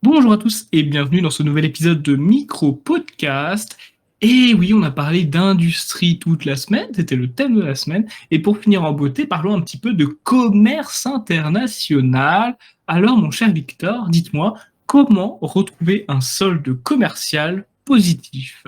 Bonjour à tous et bienvenue dans ce nouvel épisode de Micro Podcast. Et oui, on a parlé d'industrie toute la semaine, c'était le thème de la semaine. Et pour finir en beauté, parlons un petit peu de commerce international. Alors, mon cher Victor, dites-moi, comment retrouver un solde commercial positif?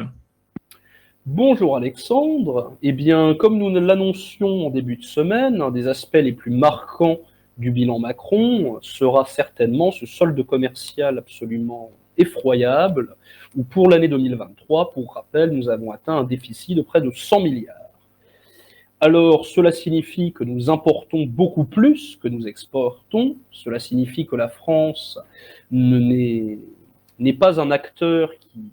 Bonjour Alexandre. Eh bien, comme nous l'annoncions en début de semaine, un des aspects les plus marquants du bilan Macron sera certainement ce solde commercial absolument effroyable, où pour l'année 2023, pour rappel, nous avons atteint un déficit de près de 100 milliards. Alors, cela signifie que nous importons beaucoup plus que nous exportons. Cela signifie que la France n'est pas un acteur qui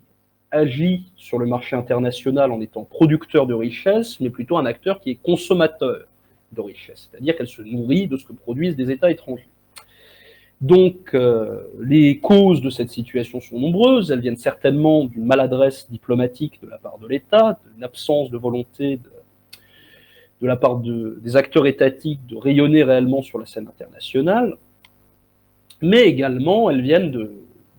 agit sur le marché international en étant producteur de richesse, mais plutôt un acteur qui est consommateur de richesse, c'est-à-dire qu'elle se nourrit de ce que produisent des États étrangers. Donc, les causes de cette situation sont nombreuses. Elles viennent certainement d'une maladresse diplomatique de la part de l'État, d'une absence de volonté de la part des acteurs étatiques de rayonner réellement sur la scène internationale, mais également elles viennent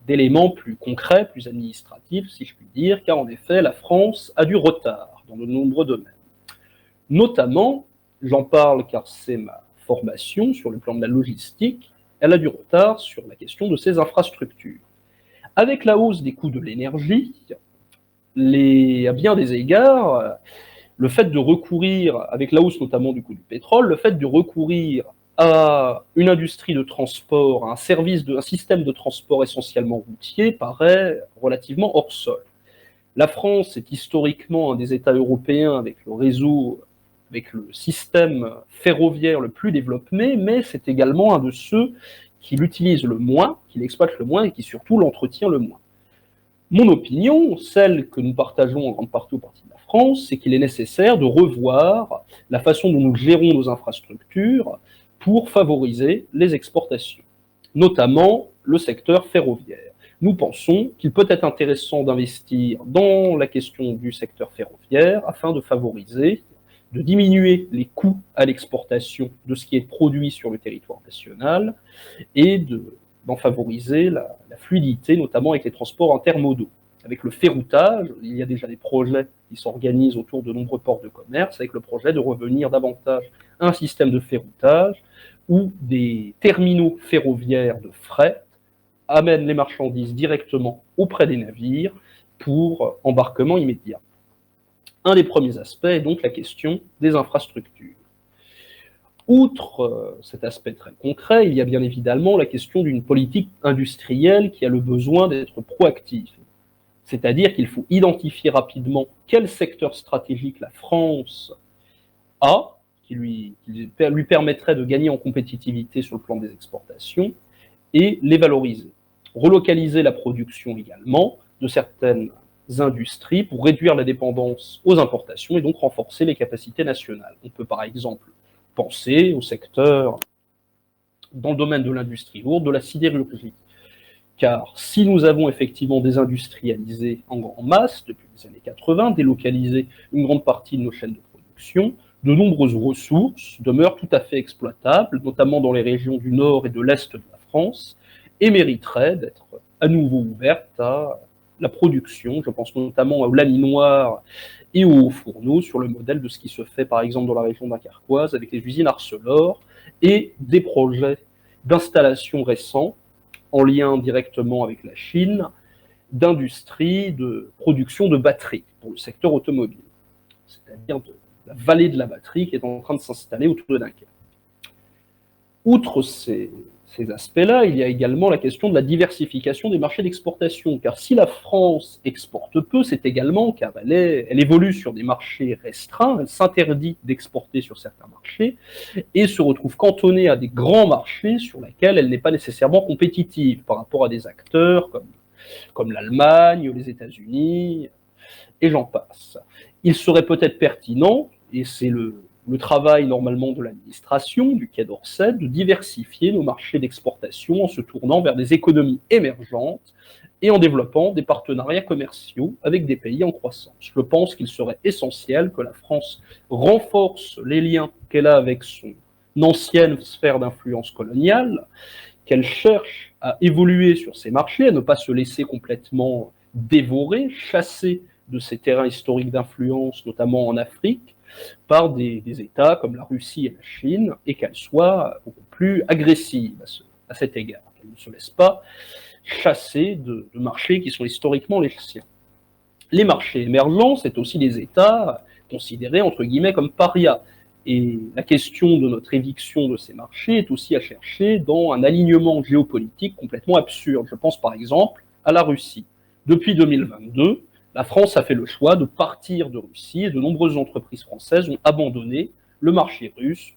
d'éléments plus concrets, plus administratifs, si je puis dire, car en effet, la France a du retard dans de nombreux domaines. Notamment, j'en parle car c'est ma formation sur le plan de la logistique, elle a du retard sur la question de ses infrastructures. Avec la hausse des coûts de l'énergie, à bien des égards, le fait de recourir, avec la hausse notamment du coût du pétrole, le fait de recourir à une industrie de transport, à un système de transport essentiellement routier, paraît relativement hors sol. La France est historiquement un des États européens avec le réseau, avec le système ferroviaire le plus développé, mais c'est également un de ceux qui l'utilise le moins, qui l'exploite le moins et qui surtout l'entretient le moins. Mon opinion, celle que nous partageons en grande partie au Parti de la France, c'est qu'il est nécessaire de revoir la façon dont nous gérons nos infrastructures pour favoriser les exportations, notamment le secteur ferroviaire. Nous pensons qu'il peut être intéressant d'investir dans la question du secteur ferroviaire afin de favoriser, de diminuer les coûts à l'exportation de ce qui est produit sur le territoire national et d'en favoriser la fluidité, notamment avec les transports intermodaux. Avec le ferroutage, il y a déjà des projets qui s'organisent autour de nombreux ports de commerce, avec le projet de revenir davantage à un système de ferroutage où des terminaux ferroviaires de fret amènent les marchandises directement auprès des navires pour embarquement immédiat. Un des premiers aspects est donc la question des infrastructures. Outre cet aspect très concret, il y a bien évidemment la question d'une politique industrielle qui a le besoin d'être proactive. C'est-à-dire qu'il faut identifier rapidement quel secteur stratégique la France a, qui lui permettrait de gagner en compétitivité sur le plan des exportations, et les valoriser. Relocaliser la production également de certaines industries pour réduire la dépendance aux importations et donc renforcer les capacités nationales. On peut par exemple penser au secteur dans le domaine de l'industrie lourde, de la sidérurgie. Car si nous avons effectivement désindustrialisé en grande masse depuis les années 80, délocalisé une grande partie de nos chaînes de production, de nombreuses ressources demeurent tout à fait exploitables, notamment dans les régions du nord et de l'est de la France, et mériteraient d'être à nouveau ouvertes à la production. Je pense notamment aux laminoirs et aux fourneaux, sur le modèle de ce qui se fait par exemple dans la région dunkerquoise avec les usines Arcelor, et des projets d'installation récents en lien directement avec la Chine, d'industrie de production de batteries pour le secteur automobile, c'est-à-dire de la vallée de la batterie qui est en train de s'installer autour de Dunkerque. Outre ces aspects-là, il y a également la question de la diversification des marchés d'exportation, car si la France exporte peu, c'est également car elle évolue sur des marchés restreints, elle s'interdit d'exporter sur certains marchés, et se retrouve cantonnée à des grands marchés sur lesquels elle n'est pas nécessairement compétitive par rapport à des acteurs comme l'Allemagne, les États-Unis, et j'en passe. Il serait peut-être pertinent, et c'est le travail normalement de l'administration, du Quai d'Orsay, de diversifier nos marchés d'exportation en se tournant vers des économies émergentes et en développant des partenariats commerciaux avec des pays en croissance. Je pense qu'il serait essentiel que la France renforce les liens qu'elle a avec son ancienne sphère d'influence coloniale, qu'elle cherche à évoluer sur ces marchés, à ne pas se laisser complètement dévorer, chasser de ces terrains historiques d'influence, notamment en Afrique, par des États comme la Russie et la Chine, et qu'elles soient beaucoup plus agressives à cet égard, qu'elles ne se laissent pas chasser de marchés qui sont historiquement les siens. Les marchés émergents, c'est aussi des États considérés entre guillemets comme parias. Et la question de notre éviction de ces marchés est aussi à chercher dans un alignement géopolitique complètement absurde. Je pense par exemple à la Russie. Depuis 2022, la France a fait le choix de partir de Russie et de nombreuses entreprises françaises ont abandonné le marché russe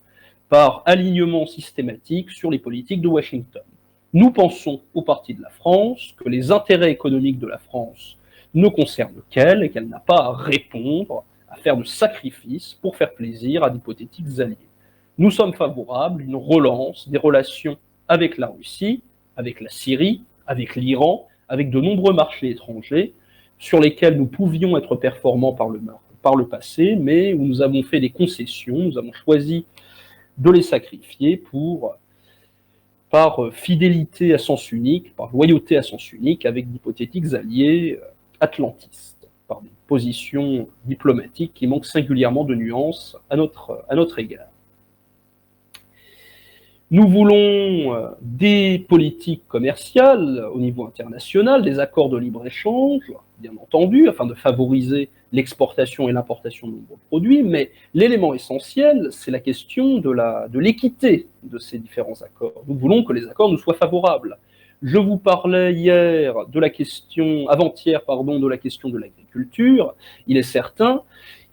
par alignement systématique sur les politiques de Washington. Nous pensons au Parti de la France que les intérêts économiques de la France ne concernent qu'elle et qu'elle n'a pas à répondre, à faire de sacrifices pour faire plaisir à d'hypothétiques alliés. Nous sommes favorables à une relance des relations avec la Russie, avec la Syrie, avec l'Iran, avec de nombreux marchés étrangers sur lesquels nous pouvions être performants par le passé, mais où nous avons fait des concessions, nous avons choisi de les sacrifier par fidélité à sens unique, par loyauté à sens unique avec d'hypothétiques alliés atlantistes, par des positions diplomatiques qui manquent singulièrement de nuances à notre égard. Nous voulons des politiques commerciales au niveau international, des accords de libre-échange, bien entendu, afin de favoriser l'exportation et l'importation de nombreux produits, mais l'élément essentiel, c'est la question de l'équité de ces différents accords. Nous voulons que les accords nous soient favorables. Je vous parlais avant-hier, de la question de l'agriculture. Il est certain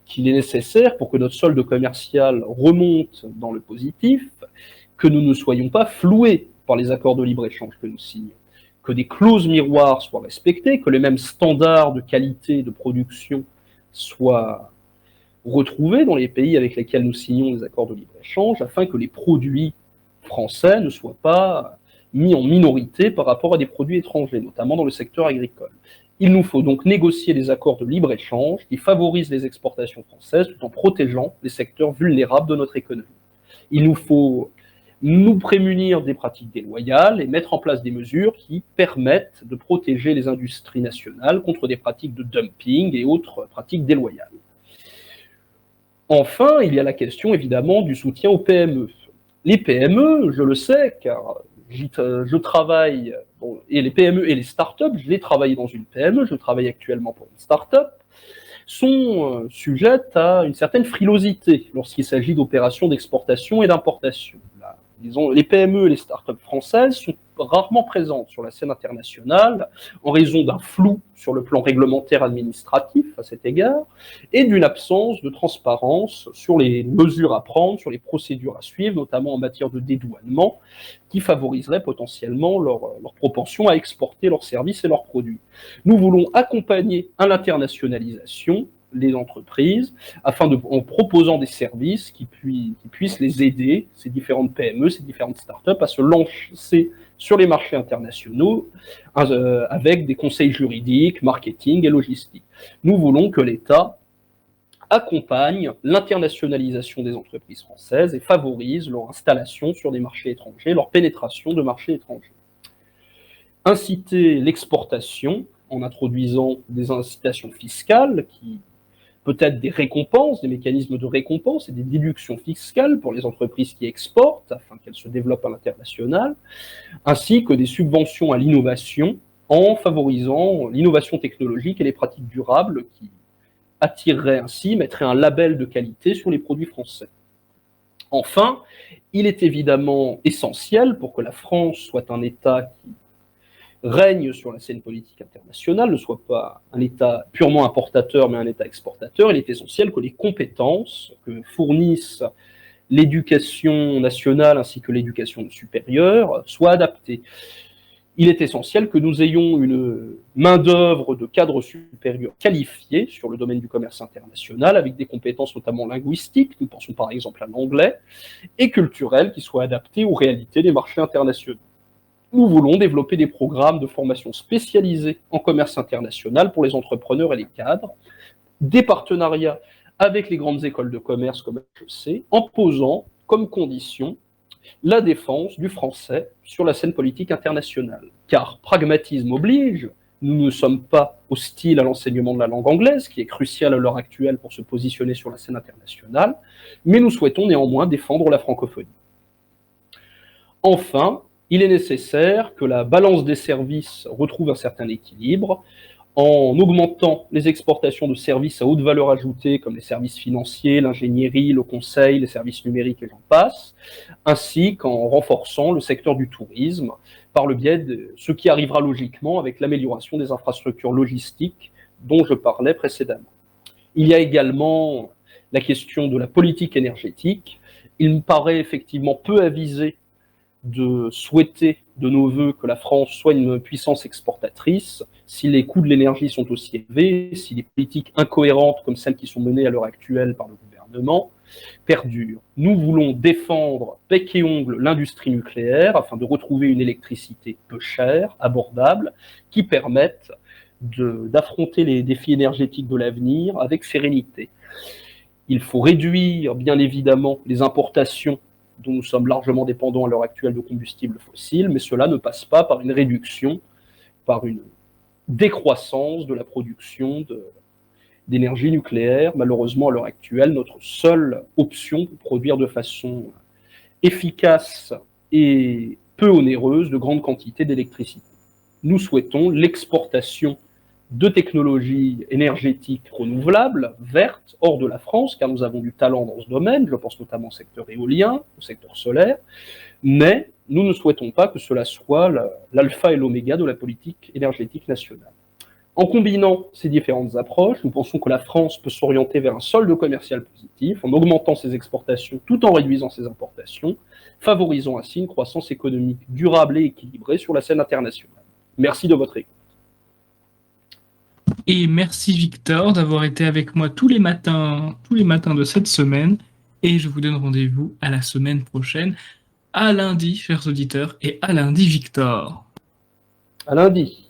qu'il est nécessaire, pour que notre solde commercial remonte dans le positif, que nous ne soyons pas floués par les accords de libre-échange que nous signons, que des clauses miroirs soient respectées, que les mêmes standards de qualité de production soient retrouvés dans les pays avec lesquels nous signons des accords de libre-échange, afin que les produits français ne soient pas mis en minorité par rapport à des produits étrangers, notamment dans le secteur agricole. Il nous faut donc négocier des accords de libre-échange qui favorisent les exportations françaises tout en protégeant les secteurs vulnérables de notre économie. Il nous faut nous prémunir des pratiques déloyales et mettre en place des mesures qui permettent de protéger les industries nationales contre des pratiques de dumping et autres pratiques déloyales. Enfin, il y a la question évidemment du soutien aux PME. Les PME, je le sais, car je travaille, et les PME et les startups, je l'ai travaillé dans une PME, je travaille actuellement pour une startup, sont sujettes à une certaine frilosité lorsqu'il s'agit d'opérations d'exportation et d'importation. Disons, les PME et les startups françaises sont rarement présentes sur la scène internationale en raison d'un flou sur le plan réglementaire administratif à cet égard et d'une absence de transparence sur les mesures à prendre, sur les procédures à suivre, notamment en matière de dédouanement, qui favoriseraient potentiellement leur propension à exporter leurs services et leurs produits. Nous voulons accompagner à l'internationalisation les entreprises, en proposant des services qui puissent les aider, ces différentes PME, ces différentes startups, à se lancer sur les marchés internationaux avec des conseils juridiques, marketing et logistique. Nous voulons que l'État accompagne l'internationalisation des entreprises françaises et favorise leur installation sur des marchés étrangers, leur pénétration de marchés étrangers. Inciter l'exportation en introduisant des incitations fiscales peut-être des récompenses, des mécanismes de récompense et des déductions fiscales pour les entreprises qui exportent, afin qu'elles se développent à l'international, ainsi que des subventions à l'innovation en favorisant l'innovation technologique et les pratiques durables qui attireraient ainsi, mettraient un label de qualité sur les produits français. Enfin, il est évidemment essentiel pour que la France soit un État qui règne sur la scène politique internationale, ne soit pas un État purement importateur, mais un État exportateur, il est essentiel que les compétences que fournissent l'éducation nationale ainsi que l'éducation supérieure soient adaptées. Il est essentiel que nous ayons une main-d'œuvre de cadres supérieurs qualifiés sur le domaine du commerce international, avec des compétences notamment linguistiques, nous pensons par exemple à l'anglais, et culturelles qui soient adaptées aux réalités des marchés internationaux. Nous voulons développer des programmes de formation spécialisés en commerce international pour les entrepreneurs et les cadres, des partenariats avec les grandes écoles de commerce comme HEC, en posant comme condition la défense du français sur la scène politique internationale. Car pragmatisme oblige, nous ne sommes pas hostiles à l'enseignement de la langue anglaise, qui est crucial à l'heure actuelle pour se positionner sur la scène internationale, mais nous souhaitons néanmoins défendre la francophonie. Enfin, il est nécessaire que la balance des services retrouve un certain équilibre en augmentant les exportations de services à haute valeur ajoutée, comme les services financiers, l'ingénierie, le conseil, les services numériques et j'en passe, ainsi qu'en renforçant le secteur du tourisme par le biais de ce qui arrivera logiquement avec l'amélioration des infrastructures logistiques dont je parlais précédemment. Il y a également la question de la politique énergétique. Il me paraît effectivement peu avisé de souhaiter de nos voeux que la France soit une puissance exportatrice, si les coûts de l'énergie sont aussi élevés, si les politiques incohérentes comme celles qui sont menées à l'heure actuelle par le gouvernement perdurent. Nous voulons défendre bec et ongle l'industrie nucléaire afin de retrouver une électricité peu chère, abordable, qui permette d'affronter les défis énergétiques de l'avenir avec sérénité. Il faut réduire, bien évidemment, les importations dont nous sommes largement dépendants à l'heure actuelle de combustibles fossiles, mais cela ne passe pas par une réduction, par une décroissance de la production d'énergie nucléaire. Malheureusement, à l'heure actuelle, notre seule option pour produire de façon efficace et peu onéreuse de grandes quantités d'électricité. Nous souhaitons l'exportation de technologies énergétiques renouvelables, vertes, hors de la France, car nous avons du talent dans ce domaine, je pense notamment au secteur éolien, au secteur solaire, mais nous ne souhaitons pas que cela soit l'alpha et l'oméga de la politique énergétique nationale. En combinant ces différentes approches, nous pensons que la France peut s'orienter vers un solde commercial positif, en augmentant ses exportations tout en réduisant ses importations, favorisant ainsi une croissance économique durable et équilibrée sur la scène internationale. Merci de votre écoute. Et merci Victor d'avoir été avec moi tous les matins de cette semaine. Et je vous donne rendez-vous à la semaine prochaine. À lundi, chers auditeurs, et à lundi, Victor. À lundi.